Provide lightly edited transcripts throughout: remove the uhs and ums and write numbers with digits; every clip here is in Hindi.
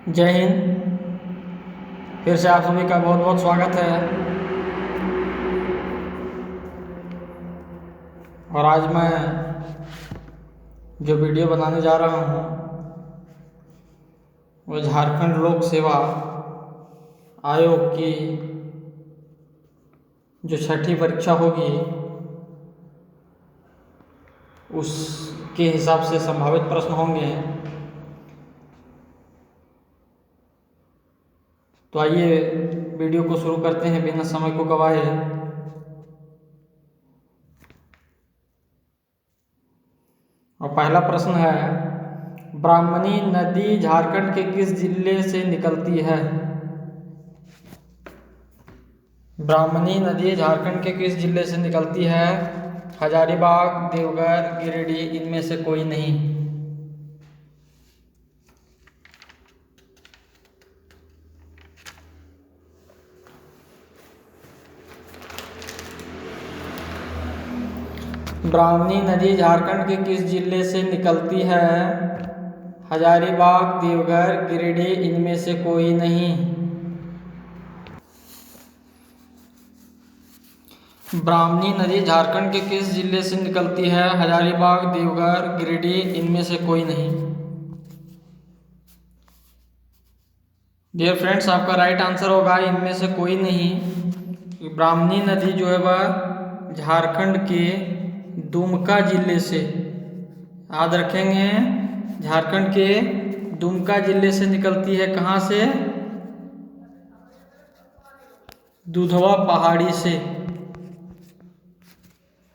जय हिंद। फिर से आप सभी का बहुत बहुत स्वागत है। और आज मैं जो वीडियो बनाने जा रहा हूँ वो झारखंड लोक सेवा आयोग की जो छठी परीक्षा होगी उसके हिसाब से संभावित प्रश्न होंगे। तो आइए वीडियो को शुरू करते हैं बिना समय को गवाए। और पहला प्रश्न है, ब्राह्मणी नदी झारखंड के किस जिले से निकलती है? ब्राह्मणी नदी झारखंड के किस जिले से निकलती है? हजारीबाग, देवघर, गिरिडीह, इनमें से कोई नहीं। ब्राह्मणी नदी झारखंड के किस जिले से निकलती है? हजारीबाग, देवघर, गिरिडीह, इनमें से कोई नहीं। ब्राह्मणी नदी झारखंड के किस जिले से निकलती है? हजारीबाग, देवघर, गिरिडीह, इनमें से कोई नहीं। डियर फ्रेंड्स, आपका राइट आंसर होगा इनमें से कोई नहीं। ब्राह्मणी नदी जो है वह झारखंड के दुमका जिले से, याद रखेंगे, झारखंड के दुमका जिले से निकलती है। कहाँ से? दुधवा पहाड़ी से।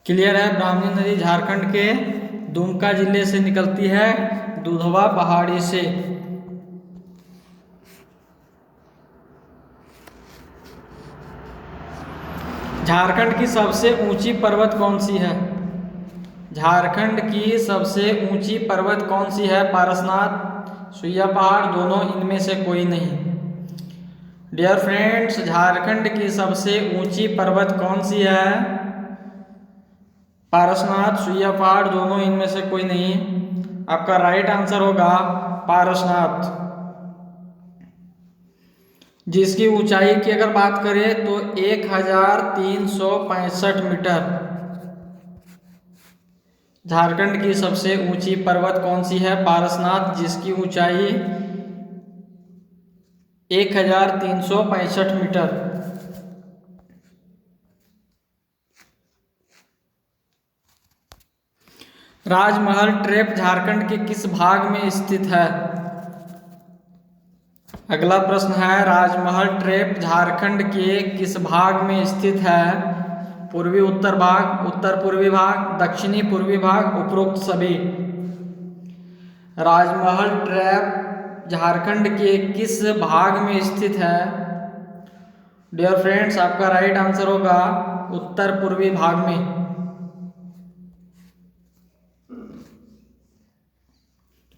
क्लियर है? ब्राह्मणी नदी झारखंड के दुमका जिले से निकलती है, दुधवा पहाड़ी से। झारखंड की सबसे ऊंची पर्वत कौन सी है? झारखंड की सबसे ऊंची पर्वत कौन सी है? पारसनाथ, सुइया पहाड़, दोनों, इनमें से कोई नहीं। डियर फ्रेंड्स, झारखंड की सबसे ऊंची पर्वत कौन सी है? पारसनाथ, सुइया पहाड़, दोनों, इनमें से कोई नहीं। आपका राइट आंसर होगा पारसनाथ, जिसकी ऊंचाई की अगर बात करें तो 1365 मीटर। झारखंड की सबसे ऊंची पर्वत कौन सी है? पारसनाथ, जिसकी ऊंचाई 1365 मीटर। राजमहल ट्रैप झारखंड के किस भाग में स्थित है? अगला प्रश्न है, राजमहल ट्रैप झारखंड के किस भाग में स्थित है? पूर्वी उत्तर भाग, उत्तर पूर्वी भाग, दक्षिणी पूर्वी भाग, उपरोक्त सभी। राजमहल ट्रैप झारखंड के किस भाग में स्थित है? डियर फ्रेंड्स, आपका राइट आंसर होगा उत्तर पूर्वी भाग में।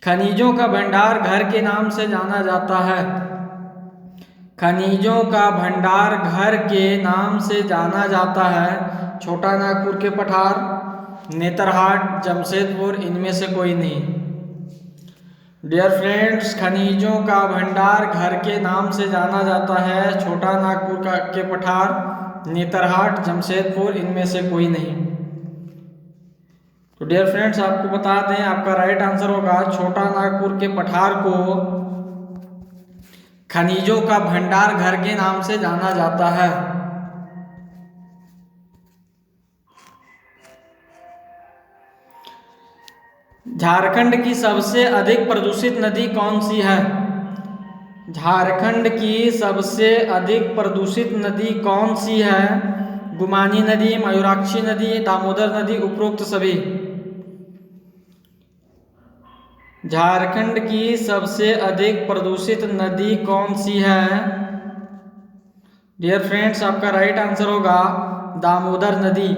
खनिजों का भंडार घर के नाम से जाना जाता है। खनिजों का भंडार घर के नाम से जाना जाता है। छोटा नागपुर के पठार, नेतरहाट, जमशेदपुर, इनमें से कोई नहीं। डियर फ्रेंड्स, खनिजों का भंडार घर के नाम से जाना जाता है। छोटा नागपुर के पठार, नेतरहाट, जमशेदपुर, इनमें से कोई नहीं। तो डियर फ्रेंड्स, आपको बता दें आपका राइट आंसर होगा छोटा नागपुर के पठार को खनिजों का भंडार घर के नाम से जाना जाता है। झारखंड की सबसे अधिक प्रदूषित नदी कौन सी है? झारखंड की सबसे अधिक प्रदूषित नदी कौन सी है? गुमानी नदी, मयूराक्षी नदी, दामोदर नदी, उपरोक्त सभी। झारखंड की सबसे अधिक प्रदूषित नदी कौन सी है? डियर फ्रेंड्स, आपका राइट आंसर होगा दामोदर नदी।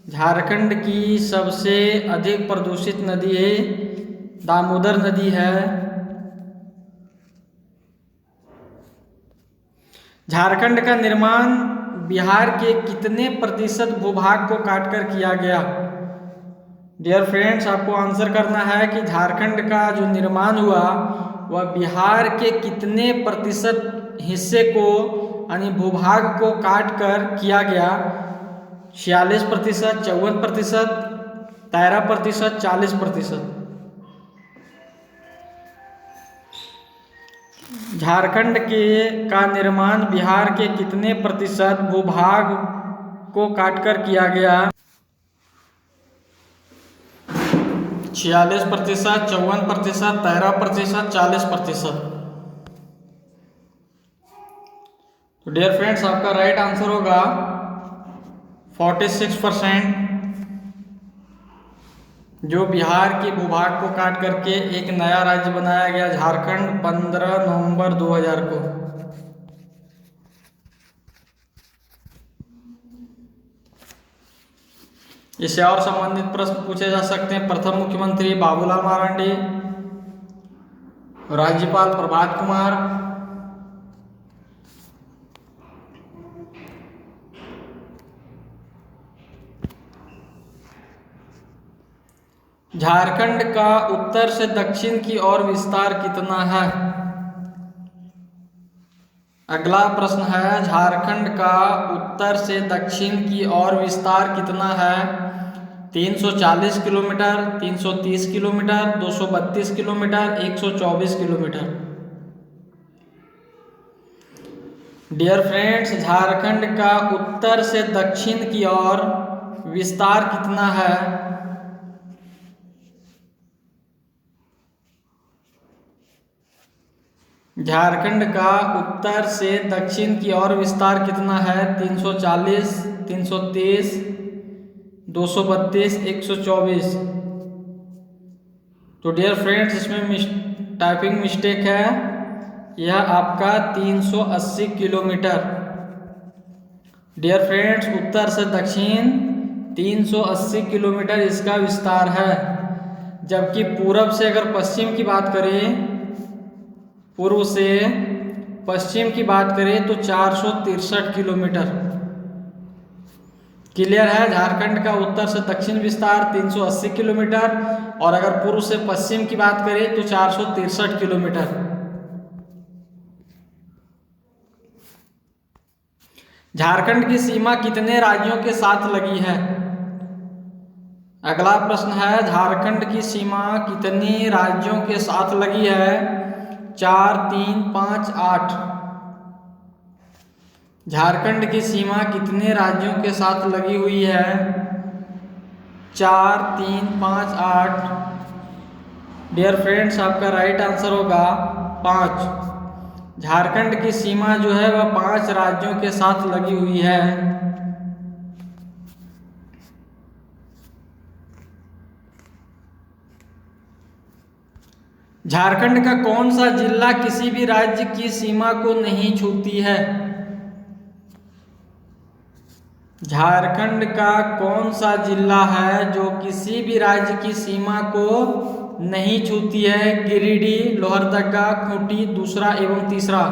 झारखंड की सबसे अधिक प्रदूषित नदी दामोदर नदी है। झारखंड का निर्माण बिहार के कितने प्रतिशत भूभाग को काटकर किया गया? डियर फ्रेंड्स, आपको आंसर करना है कि झारखंड का जो निर्माण हुआ वह बिहार के कितने प्रतिशत हिस्से को यानी भूभाग को काट कर किया गया? 46%, 54%, 13%, 40%। झारखंड का निर्माण बिहार के कितने प्रतिशत भूभाग को काटकर किया गया? 46%, 54%, 13%, 40%। तो डियर फ्रेंड्स, आपका राइट आंसर होगा 46%, जो बिहार के भूभाग को काट करके एक नया राज्य बनाया गया झारखंड 15 नवंबर 2000 को। इससे और संबंधित प्रश्न पूछे जा सकते हैं। प्रथम मुख्यमंत्री बाबूलाल मरांडी, राज्यपाल प्रभात कुमार, झारखंड का उत्तर से दक्षिण की ओर विस्तार कितना है? अगला प्रश्न है, झारखंड का उत्तर से दक्षिण की ओर विस्तार कितना है? 340 kilometre, 330 kilometre, 232 kilometre, 124 kilometre. Dear friends, Jharkhand का उत्तर से दक्षिण की ओर विस्तार कितना है? झारखंड का उत्तर से दक्षिण की ओर विस्तार कितना है? 340, 330, 232, 124। तो डियर फ्रेंड्स, इसमें टाइपिंग मिस्टेक है। यह आपका 380 किलोमीटर। डियर फ्रेंड्स, उत्तर से दक्षिण 380 किलोमीटर इसका विस्तार है। जबकि पूरब से अगर पश्चिम की बात करें, पूर्व से पश्चिम की बात करें तो 463 किलोमीटर। क्लियर है? झारखंड का उत्तर से दक्षिण विस्तार 380 किलोमीटर और अगर पूर्व से पश्चिम की बात करें तो 463 किलोमीटर। झारखंड की सीमा कितने राज्यों के साथ लगी है? अगला प्रश्न है, झारखंड की सीमा कितने राज्यों के साथ लगी है? 4, 3, 5, 8। झारखंड की सीमा कितने राज्यों के साथ लगी हुई है? 4, 3, 5, 8। डियर फ्रेंड्स, आपका राइट आंसर होगा 5। झारखंड की सीमा जो है वह 5 राज्यों के साथ लगी हुई है। झारखंड का कौन सा जिला किसी भी राज्य की सीमा को नहीं छूती है? झारखंड का कौन सा जिला है जो किसी भी राज्य की सीमा को नहीं छूती है? गिरिडीह, लोहरदगा, खूंटी, दूसरा एवं तीसरा।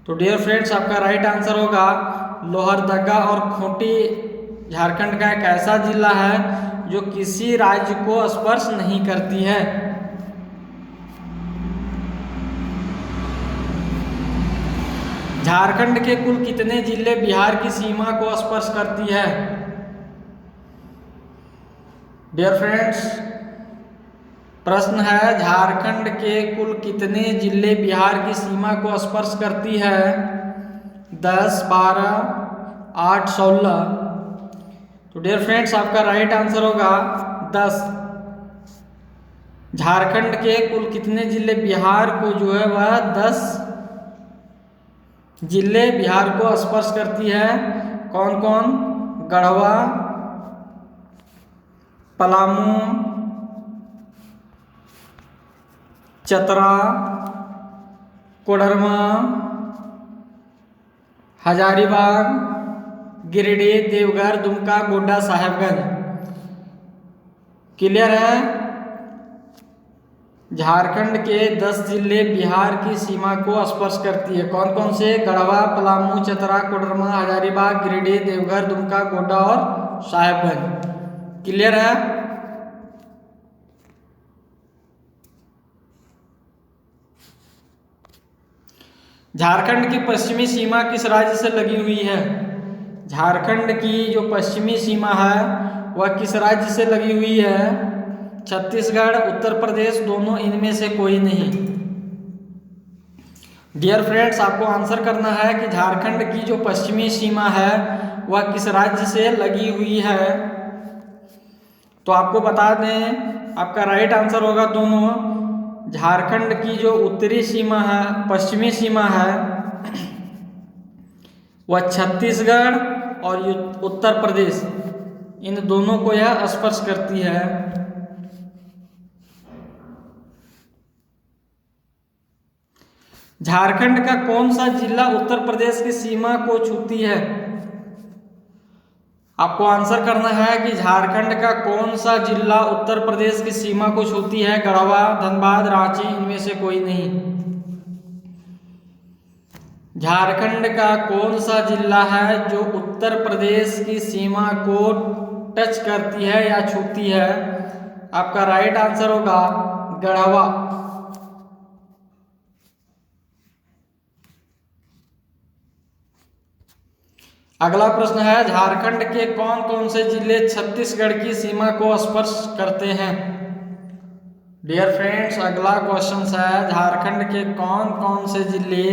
तो डियर फ्रेंड्स, आपका राइट आंसर होगा लोहरदगा और खूंटी झारखंड का एक ऐसा जिला है जो किसी राज्य को स्पर्श नहीं करती है। झारखंड के कुल कितने जिले बिहार की सीमा को स्पर्श करती है? डियर फ्रेंड्स, प्रश्न है, झारखंड के कुल कितने जिले बिहार की सीमा को स्पर्श करती है? 10, 12, 8, 16। तो डियर फ्रेंड्स, आपका राइट आंसर होगा 10। झारखंड के कुल कितने जिले बिहार को जो है वह 10 जिले बिहार को स्पर्श करती है। कौन कौन? गढ़वा, पलामू, चतरा, कोडरमा, हजारीबाग, गिरिडीह, देवघर, दुमका, गोड्डा, साहेबगंज। क्लियर है? झारखंड के 10 जिले बिहार की सीमा को स्पर्श करती है। कौन कौन से? गढ़वा, पलामू, चतरा, कोडरमा, हजारीबाग, गिरिडीह, देवघर, दुमका, गोड्डा और साहेबगंज। क्लियर है? झारखंड की पश्चिमी सीमा किस राज्य से लगी हुई है? झारखंड की जो पश्चिमी सीमा है वह किस राज्य से लगी हुई है? छत्तीसगढ़, उत्तर प्रदेश, दोनों, इनमें से कोई नहीं। डियर फ्रेंड्स, आपको आंसर करना है कि झारखंड की जो पश्चिमी सीमा है वह किस राज्य से लगी हुई है। तो आपको बता दें, आपका राइट आंसर होगा दोनों। झारखंड की जो उत्तरी सीमा है, पश्चिमी सीमा है, वह छत्तीसगढ़ और उत्तर प्रदेश, इन दोनों को यह स्पर्श करती है। झारखंड का कौन सा जिला उत्तर प्रदेश की सीमा को छूती है? आपको आंसर करना है कि झारखंड का कौन सा जिला उत्तर प्रदेश की सीमा को छूती है? गढ़वा, धनबाद, रांची, इनमें से कोई नहीं। झारखंड का कौन सा जिला है जो उत्तर प्रदेश की सीमा को टच करती है या छूती है? आपका राइट आंसर होगा गढ़वा। अगला प्रश्न है, झारखंड के कौन कौन से जिले छत्तीसगढ़ की सीमा को स्पर्श करते हैं? डियर फ्रेंड्स, अगला क्वेश्चन है, झारखंड के कौन कौन से जिले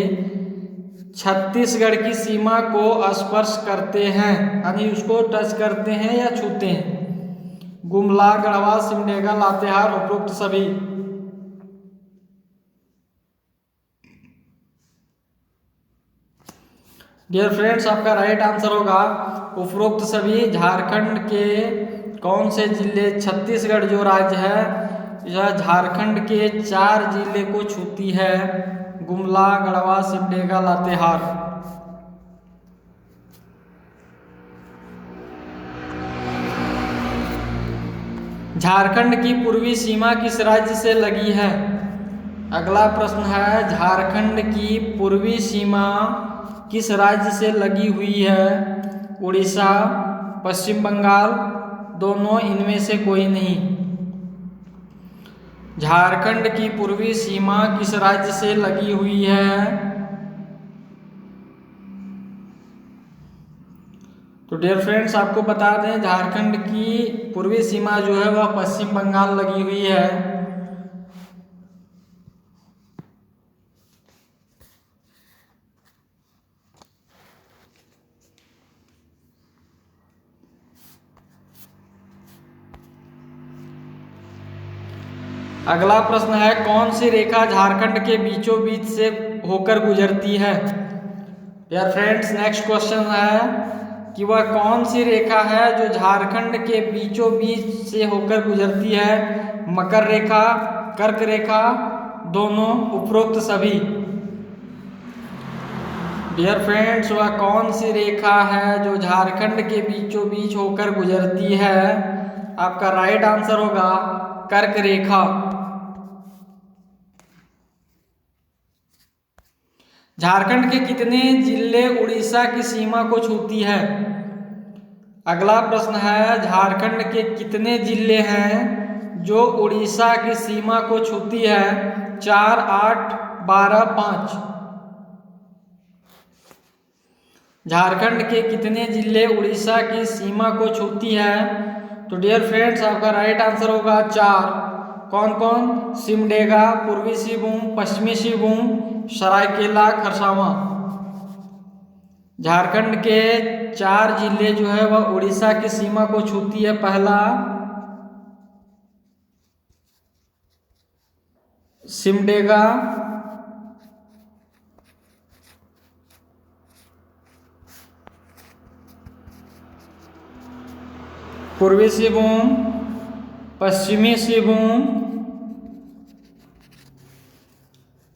छत्तीसगढ़ की सीमा को स्पर्श करते हैं, यानी उसको टच करते हैं या छूते हैं? गुमला, गढ़वा, सिमडेगा, लातेहार, उपरोक्त सभी। डियर फ्रेंड्स, आपका राइट आंसर होगा उपरोक्त सभी। झारखंड के कौन से जिले, छत्तीसगढ़ जो राज्य है यह झारखंड के 4 जिले को छूती है, गुमला, गढ़वा, सिमडेगा, लातेहार। झारखंड की पूर्वी सीमा किस राज्य से लगी है? अगला प्रश्न है, झारखंड की पूर्वी सीमा किस राज्य से लगी हुई है? उड़ीसा, पश्चिम बंगाल, दोनों, इनमें से कोई नहीं। झारखंड की पूर्वी सीमा किस राज्य से लगी हुई है? तो डियर फ्रेंड्स, आपको बता दें, झारखंड की पूर्वी सीमा जो है वह पश्चिम बंगाल लगी हुई है। अगला प्रश्न है, कौन सी रेखा झारखंड के बीचों बीच से होकर गुजरती है? डियर फ्रेंड्स, नेक्स्ट क्वेश्चन है कि वह कौन सी रेखा है जो झारखंड के बीचों बीच से होकर गुजरती है? मकर रेखा, कर्क रेखा, दोनों, उपरोक्त सभी। डियर फ्रेंड्स, वह कौन सी रेखा है जो झारखंड के बीचों बीच होकर गुजरती है? आपका राइट आंसर होगा कर्क रेखा। झारखंड के कितने जिले उड़ीसा की सीमा को छूती है? अगला प्रश्न है, झारखंड के कितने जिले हैं जो उड़ीसा की सीमा को छूती है? 4, 8, 12, 5। झारखंड के कितने जिले उड़ीसा की सीमा को छूती है? तो डियर फ्रेंड्स, आपका राइट आंसर होगा 4। कौन कौन? सिमडेगा, पूर्वी सिंहभूम, पश्चिमी सिंहभूम, सरायकेला, खरसावां। झारखंड के 4 जिले जो है वह उड़ीसा की सीमा को छूती है। पहला सिमडेगा, पूर्वी सिंहभूम, पश्चिमी सिंहभूम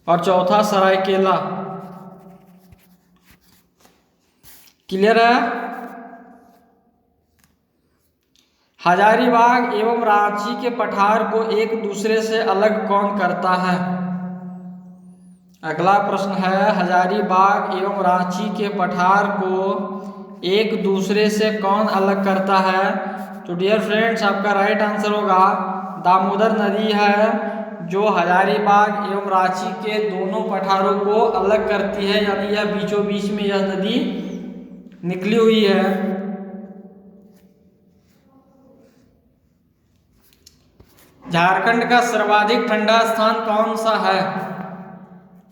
और चौथा सरायकेला। क्लियर है? हजारीबाग एवं रांची के पठार को एक दूसरे से अलग कौन करता है? अगला प्रश्न है, हजारीबाग एवं रांची के पठार को एक दूसरे से कौन अलग करता है? तो डियर फ्रेंड्स, आपका राइट आंसर होगा दामोदर नदी है जो हजारीबाग एवं रांची के दोनों पठारों को अलग करती है, यानी यह बीचों बीच में यह नदी निकली हुई है। झारखंड का सर्वाधिक ठंडा स्थान कौन सा है?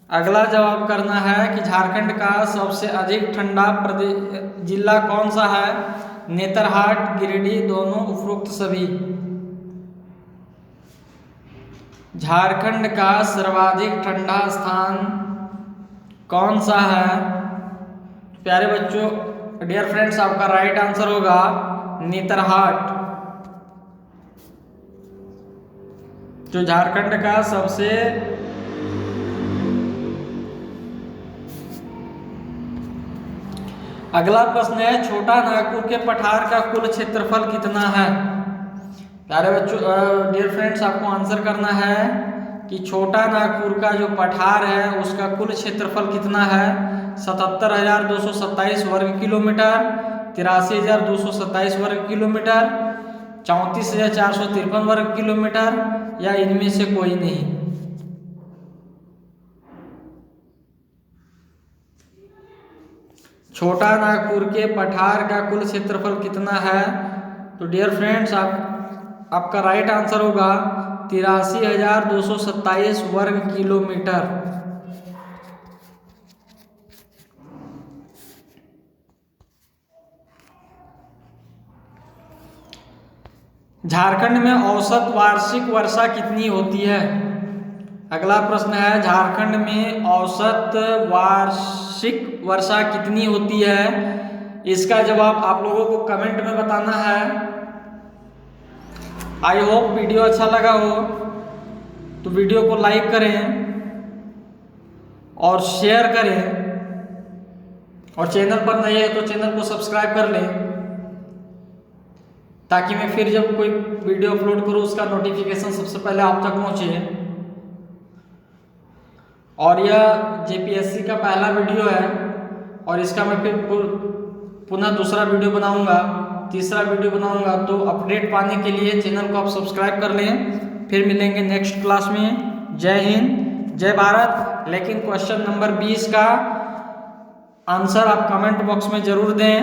अगला जवाब करना है कि झारखंड का सबसे अधिक ठंडा जिला कौन सा है? नेतरहाट, गिरिडीह, दोनों, उपरोक्त सभी। झारखंड का सर्वाधिक ठंडा स्थान कौन सा है? प्यारे बच्चों, डियर फ्रेंड्स, आपका राइट आंसर होगा नेतरहाट, जो झारखंड का सबसे अगला प्रश्न है, छोटा नागपुर के पठार का कुल क्षेत्रफल कितना है? प्यारे बच्चों, डियर फ्रेंड्स, आपको आंसर करना है कि छोटा नागपुर का जो पठार है उसका कुल क्षेत्रफल कितना है? 77,227 वर्ग किलोमीटर, 83,227 वर्ग किलोमीटर, 34,453 वर्ग किलोमीटर, या इनमें से कोई नहीं। छोटा नागपुर के पठार का कुल क्षेत्रफल कितना है? तो डियर फ्रेंड्स, आपका राइट आंसर होगा 83,227 वर्ग किलोमीटर। झारखंड में औसत वार्षिक वर्षा कितनी होती है? अगला प्रश्न है, झारखंड में औसत वार्षिक वर्षा कितनी होती है? इसका जवाब आप लोगों को कमेंट में बताना है। आई होप वीडियो अच्छा लगा हो तो वीडियो को लाइक करें और शेयर करें, और चैनल पर नए हैं तो चैनल को सब्सक्राइब कर लें, ताकि मैं फिर जब कोई वीडियो अपलोड करूँ उसका नोटिफिकेशन सबसे पहले आप तक पहुँचे। और यह जेपीएससी का पहला वीडियो है, और इसका मैं फिर पुनः दूसरा वीडियो बनाऊंगा, तीसरा वीडियो बनाऊंगा। तो अपडेट पाने के लिए चैनल को आप सब्सक्राइब कर लें। फिर मिलेंगे नेक्स्ट क्लास में। जय हिंद, जय भारत। लेकिन क्वेश्चन नंबर 20 का आंसर आप कमेंट बॉक्स में जरूर दें।